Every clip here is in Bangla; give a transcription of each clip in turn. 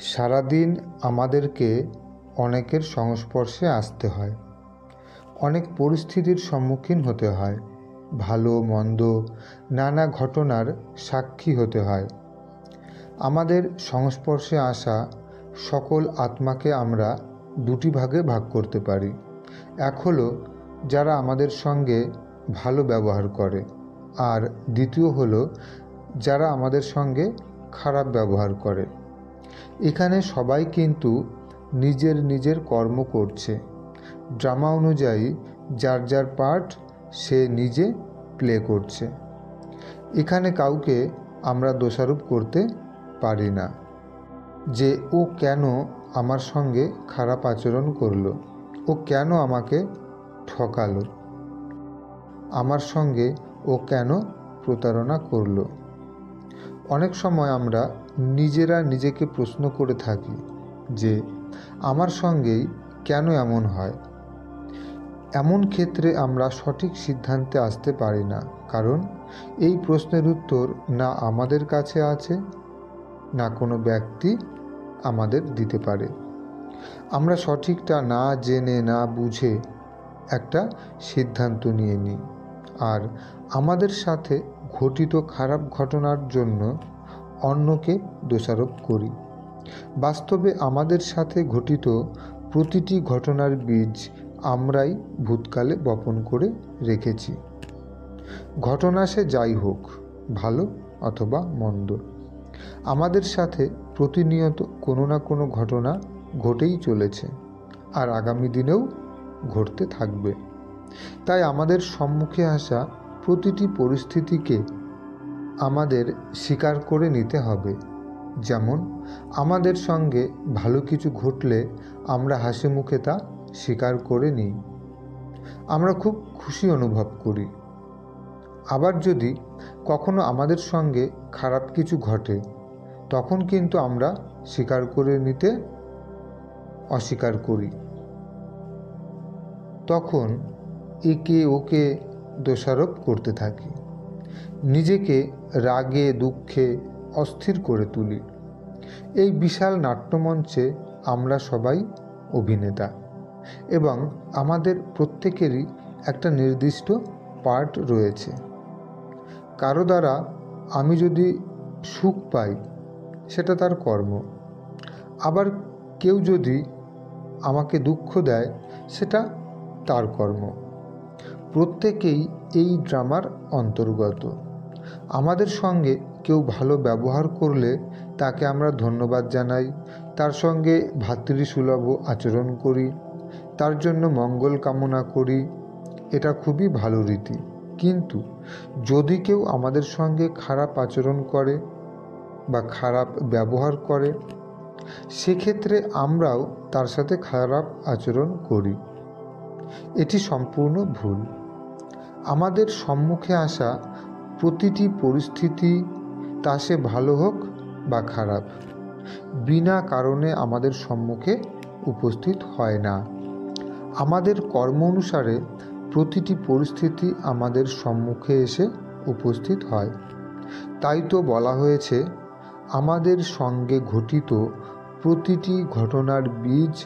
সারাদিন আমাদেরকে অনেকের সংস্পর্শে আসতে হয়, অনেক পরিস্থিতির সম্মুখীন হতে হয়, ভালো মন্দ নানা ঘটনার সাক্ষী হতে হয়। আমাদের সংস্পর্শে আসা সকল আত্মাকে আমরা দুটি ভাগে ভাগ করতে পারি। এক হলো যারা আমাদের সঙ্গে ভালো ব্যবহার করে, আর দ্বিতীয় হলো যারা আমাদের সঙ্গে খারাপ ব্যবহার করে। এখানে সবাই কিন্তু নিজের নিজের কর্ম করছে, ড্রামা অনুযায়ী যার যার পার্ট সে নিজে প্লে করছে। এখানে কাউকে আমরা দোষারোপ করতে পারি না যে ও কেন আমার সঙ্গে খারাপ আচরণ করলো, ও কেন আমাকে ঠকালো, আমার সঙ্গে ও কেন প্রতারণা করলো। অনেক সময় আমরা নিজেরা নিজেকে প্রশ্ন করে থাকি যে আমার সঙ্গেই কেন এমন হয়। এমন ক্ষেত্রে আমরা সঠিক সিদ্ধান্তে আসতে পারি না, কারণ এই প্রশ্নের উত্তর না আমাদের কাছে আছে, না কোনো ব্যক্তি আমাদের দিতে পারে। আমরা সঠিকটা না জেনে না বুঝে একটা সিদ্ধান্ত নিয়ে নিই, আর আমাদের সাথে ঘটিত খারাপ ঘটনার জন্য অন্যকে দোষারোপ করি। বাস্তবে আমাদের সাথে ঘটিত প্রতিটি ঘটনার বীজ আমরাই ভূতকালে বপন করে রেখেছি। ঘটনা সে যাই হোক, ভালো অথবা মন্দ, আমাদের সাথে প্রতিনিয়ত কোনো না কোনো ঘটনা ঘটেই চলেছে, আর আগামী দিনেও ঘটতে থাকবে। তাই আমাদের সম্মুখে আসা প্রতিটি পরিস্থিতিকে আমাদের স্বীকার করে নিতে হবে। যেমন আমাদের সঙ্গে ভালো কিছু ঘটলে আমরা হাসি মুখে তা স্বীকার করে নিই, আমরা খুব খুশি অনুভব করি। আবার যদি কখনো আমাদের সঙ্গে খারাপ কিছু ঘটে, তখন কিন্তু আমরা স্বীকার করে নিতে অস্বীকার করি। তখন একে ওকে দোষারোপ করতে থাকি, নিজেকে রাগে দুঃখে অস্থির করে তুলি। এই বিশাল নাট্যমঞ্চে আমরা সবাই অভিনেতা, এবং আমাদের প্রত্যেকেরই একটা নির্দিষ্ট পার্ট রয়েছে। কারো দ্বারা আমি যদি সুখ পাই, সেটা তার কর্ম। আবার কেউ যদি আমাকে দুঃখ দেয়, সেটা তার কর্ম। প্রত্যেকেই এই ড্রামার অন্তর্গত। আমাদের সঙ্গে কেউ ভালো ব্যবহার করলে তাকে আমরা ধন্যবাদ জানাই, তার সঙ্গে ভ্রাতৃসুলভ আচরণ করি, তার জন্য মঙ্গল কামনা করি। এটা খুবই ভালো রীতি। কিন্তু যদি কেউ আমাদের সঙ্গে খারাপ আচরণ করে বা খারাপ ব্যবহার করে, সেক্ষেত্রে আমরাও তার সাথে খারাপ আচরণ করি। এটি সম্পূর্ণ ভুল। আমাদের সম্মুখে আসা প্রতিটি পরিস্থিতি, তা সে ভালো হোক বা খারাপ, বিনা কারণে আমাদের সম্মুখে উপস্থিত হয় না। আমাদের কর্ম অনুসারে প্রতিটি পরিস্থিতি আমাদের সম্মুখে এসে উপস্থিত হয়। তাই তো বলা হয়েছে, আমাদের সঙ্গে ঘটিত প্রতিটি ঘটনার বীজ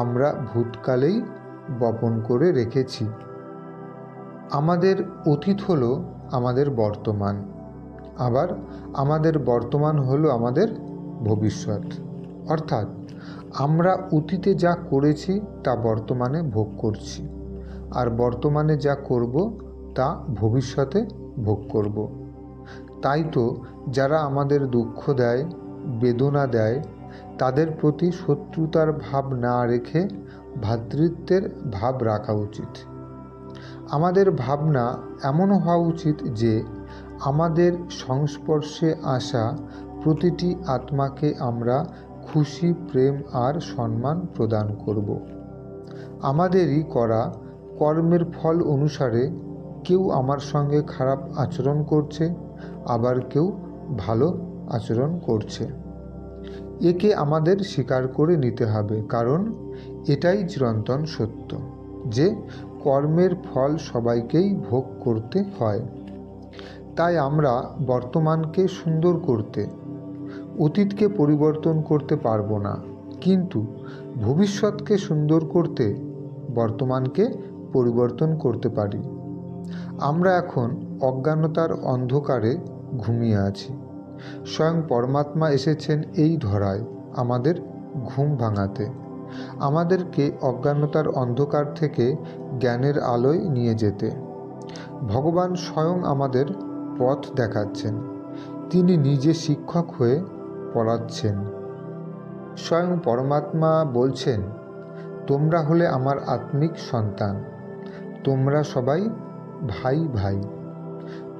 আমরা ভূতকালেই বপন করে রেখেছি। আমাদের অতীত হলো আমাদের বর্তমান, আবার আমাদের বর্তমান হলো আমাদের ভবিষ্যৎ। অর্থাৎ আমরা অতীতে যা করেছি তা বর্তমানে ভোগ করছি, আর বর্তমানে যা করব তা ভবিষ্যতে ভোগ করব। তাই তো যারা আমাদের দুঃখ দেয়, বেদনা দেয়, তাদের প্রতি শত্রুতার ভাব না রেখে ভ্রাতৃত্বের ভাব রাখা উচিত। আমাদের ভাবনা এমন হওয়া উচিত যে আমাদের সংস্পর্শে আসা প্রতিটি আত্মাকে আমরা খুশি, প্রেম আর সম্মান প্রদান করব। আমাদেরই করা কর্মের ফল অনুসারে কেউ আমার সঙ্গে খারাপ আচরণ করছে, আবার কেউ ভালো আচরণ করছে। একে আমাদের স্বীকার করে নিতে হবে, কারণ এটাই চিরন্তন সত্য যে কর্মের ফল সবাইকেই ভোগ করতে হয়। তাই আমরা বর্তমানকে সুন্দর করতে, অতীতকে পরিবর্তন করতে পারবো না, কিন্তু ভবিষ্যৎকে সুন্দর করতে বর্তমানকে পরিবর্তন করতে পারি। আমরা এখন অজ্ঞানতার অন্ধকারে ঘুমিয়ে আছি। স্বয়ং পরমাত্মা এসেছেন এই ধরায় আমাদের ঘুম ভাঙাতে, আমাদেরকে অজ্ঞানতার অন্ধকার থেকে জ্ঞানের আলোয় নিয়ে যেতে। ভগবান স্বয়ং আমাদের পথ দেখাচ্ছেন, তিনি নিজে শিক্ষক হয়ে পড়াচ্ছেন। স্বয়ং পরমাত্মা বলছেন, তোমরা হলে আমার আত্মিক সন্তান, তোমরা সবাই ভাই ভাই,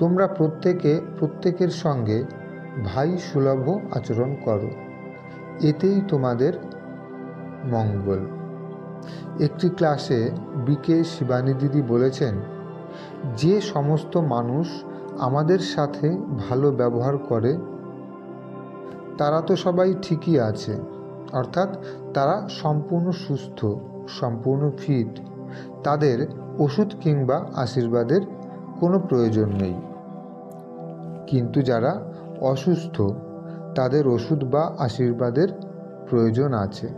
তোমরা প্রত্যেকে প্রত্যেকের সঙ্গে ভাই সুলভ আচরণ করো, এতেই তোমাদের মঙ্গল। একটি ক্লাসে বিকে শিবানী দিদি বলেছেন, যে সমস্ত মানুষ আমাদের সাথে ভালো ব্যবহার করে তারা তো সবাই ঠিকই আছে, অর্থাৎ তারা সম্পূর্ণ সুস্থ, সম্পূর্ণ ফিট, তাদের ওষুধ কিংবা আশীর্বাদের কোনো প্রয়োজন নেই। কিন্তু যারা অসুস্থ তাদের ওষুধ বা আশীর্বাদের প্রয়োজন আছে।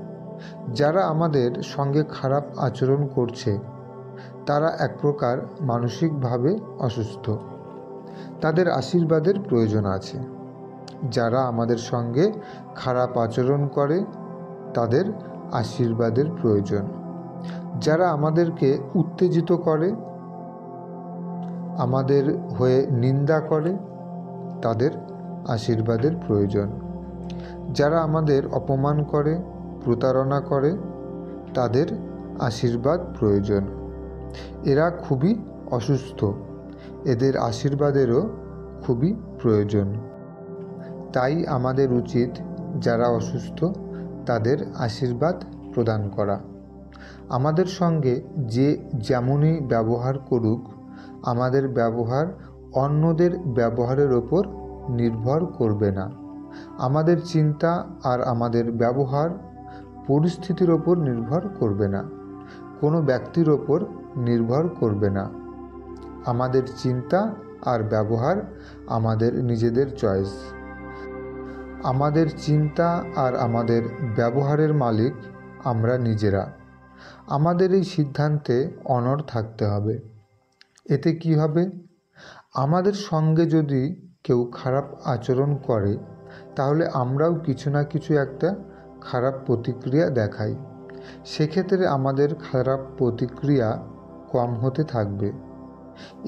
যারা আমাদের সঙ্গে খারাপ আচরণ করছে তারা এক প্রকার মানসিকভাবে অসুস্থ, তাদের আশীর্বাদের প্রয়োজন আছে। যারা আমাদের সঙ্গে খারাপ আচরণ করে তাদের আশীর্বাদের প্রয়োজন। যারা আমাদেরকে উত্তেজিত করে, আমাদের হয়ে নিন্দা করে, তাদের আশীর্বাদের প্রয়োজন। যারা আমাদের অপমান করে, প্রতারণা করে, তাদের আশীর্বাদ প্রয়োজন। এরা খুবই অসুস্থ, এদের আশীর্বাদেরও খুবই প্রয়োজন। তাই আমাদের উচিত যারা অসুস্থ তাদের আশীর্বাদ প্রদান করা। আমাদের সঙ্গে যে যেমনই ব্যবহার করুক, আমাদের ব্যবহার অন্যদের ব্যবহারের ওপর নির্ভর করবে না। আমাদের চিন্তা আর আমাদের ব্যবহার পরিস্থিতির ওপর নির্ভর করবে না, কোনো ব্যক্তির ওপর নির্ভর করবে না। আমাদের চিন্তা আর ব্যবহার আমাদের নিজেদের চয়েস। আমাদের চিন্তা আর আমাদের ব্যবহারের মালিক আমরা নিজেরা। আমাদের এই সিদ্ধান্তে অনড় থাকতে হবে। এতে কি হবে? আমাদের সঙ্গে যদি কেউ খারাপ আচরণ করে তাহলে আমরাও কিছু না কিছু একটা খারাপ প্রতিক্রিয়া দেখাই। সেক্ষেত্রে আমাদের খারাপ প্রতিক্রিয়া কম হতে থাকবে।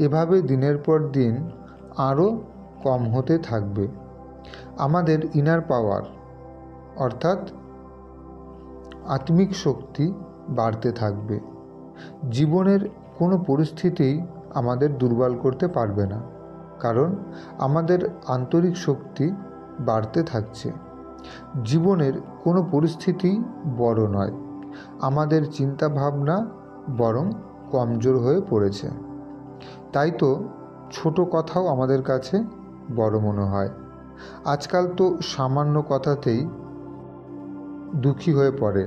এভাবে দিনের পর দিন আরও কম হতে থাকবে। আমাদের ইনার পাওয়ার অর্থাৎ আত্মিক শক্তি বাড়তে থাকবে। জীবনের কোনো পরিস্থিতিই আমাদের দুর্বল করতে পারবে না, কারণ আমাদের আন্তরিক শক্তি বাড়তে থাকছে। জীবনের কোনো পরিস্থিতিই বড় নয়, আমাদের চিন্তা ভাবনা বরং কমজোর হয়ে পড়েছে। তাই তো ছোট কথাও আমাদের কাছে বড় মনে হয়। আজকাল তো সামান্য কথাতেই দুঃখী হয়ে পড়ে।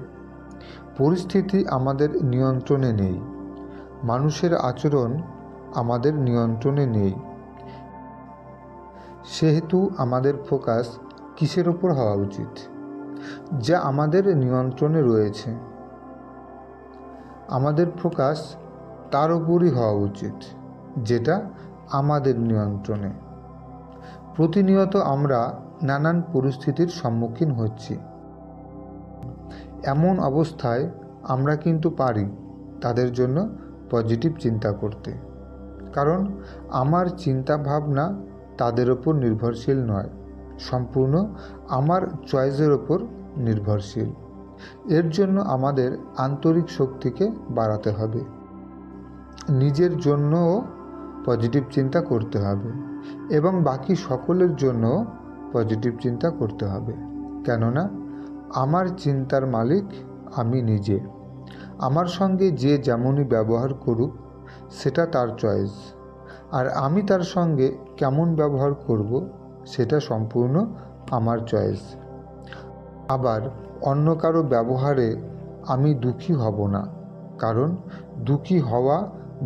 পরিস্থিতি আমাদের নিয়ন্ত্রণে নেই, মানুষের আচরণ আমাদের নিয়ন্ত্রণে নেই। সেহেতু আমাদের ফোকাস কিসের ওপর হওয়া উচিত? যা আমাদের নিয়ন্ত্রণে রয়েছে। আমাদের ফোকাস তার উপরই হওয়া উচিত যেটা আমাদের নিয়ন্ত্রণে। প্রতিনিয়ত আমরা নানান পরিস্থিতির সম্মুখীন হচ্ছি। এমন অবস্থায় আমরা কিন্তু পারি তাদের জন্য পজিটিভ চিন্তা করতে, কারণ আমার চিন্তা ভাবনা তাদের ওপর নির্ভরশীল নয়, সম্পূর্ণ আমার চয়েসের ওপর নির্ভরশীল। এর জন্য আমাদের আন্তরিক শক্তিকে বাড়াতে হবে। নিজের জন্যও পজিটিভ চিন্তা করতে হবে এবং বাকি সকলের জন্য পজিটিভ চিন্তা করতে হবে। কেননা আমার চিন্তার মালিক আমি নিজে। আমার সঙ্গে যে যেমনই ব্যবহার করুক সেটা তার চয়েস, আর আমি তার সঙ্গে কেমন ব্যবহার করব সেটা সম্পূর্ণ আমার চয়েস। আবার অন্য কারো ব্যবহারে আমি দুঃখী হব না, কারণ দুঃখী হওয়া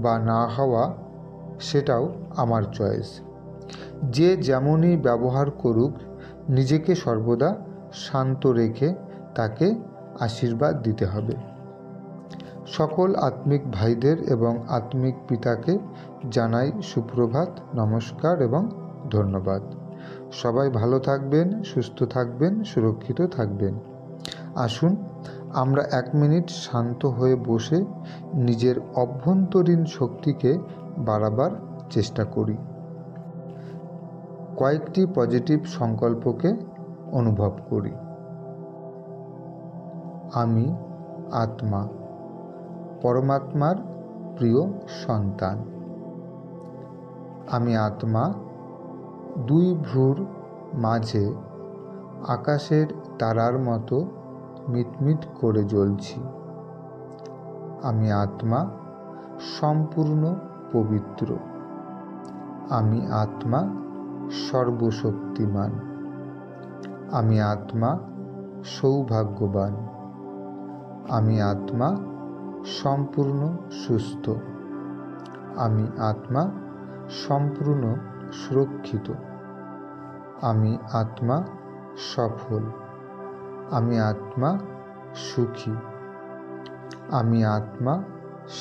বা না হওয়া সেটাও আমার চয়েস। যে যেমনই ব্যবহার করুক, নিজেকে সর্বদা শান্ত রেখে তাকে আশীর্বাদ দিতে হবে। সকল আত্মিক ভাইদের এবং আত্মিক পিতাকে জানাই সুপ্রভাত, নমস্কার এবং ধন্যবাদ। সবাই ভালো থাকবেন, সুস্থ থাকবেন, সুরক্ষিত থাকবেন। আসুন আমরা 1 মিনিট শান্ত হয়ে বসে নিজের অভ্যন্তরীণ শক্তিকে বাড়াবার চেষ্টা করি। কয়েকটি পজিটিভ সংকল্পকে অনুভব করি। আমি আত্মা, পরমাত্মার প্রিয় সন্তান। আমি আত্মা, 2 ভ্রুর মাঝে আকাশের তারার মতো মিটমিট করে জ্বলছি। আমি আত্মা, সম্পূর্ণ পবিত্র। আমি আত্মা, সর্বশক্তিমান। আমি আত্মা, সৌভাগ্যবান। আমি আত্মা, সম্পূর্ণ সুস্থ। আমি আত্মা, সম্পূর্ণ সুরক্ষিত। আমি আত্মা, সফল। আমি আত্মা, সুখী। আমি আত্মা,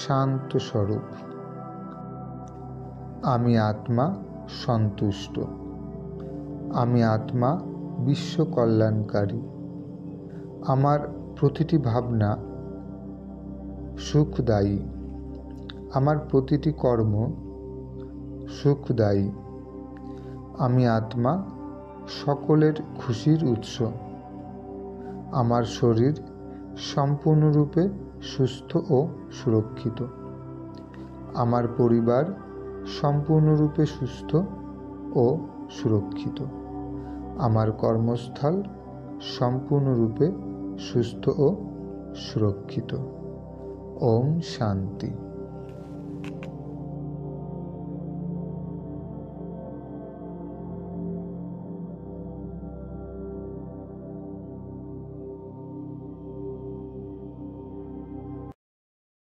শান্ত স্বরূপ। আমি আত্মা, সন্তুষ্ট। আমি আত্মা, বিশ্ব কল্যাণকারী। আমার প্রতিটি ভাবনা সুখদায়ী। আমার প্রতিটি কর্ম সুখদায়ী। আমি আত্মা, সকলের খুশির উৎস। আমার শরীর সম্পূর্ণরূপে সুস্থ ও সুরক্ষিত। আমার পরিবার সম্পূর্ণরূপে সুস্থ ও সুরক্ষিত। আমার কর্মস্থল সম্পূর্ণরূপে সুস্থ ও সুরক্ষিত। ওম শান্তি।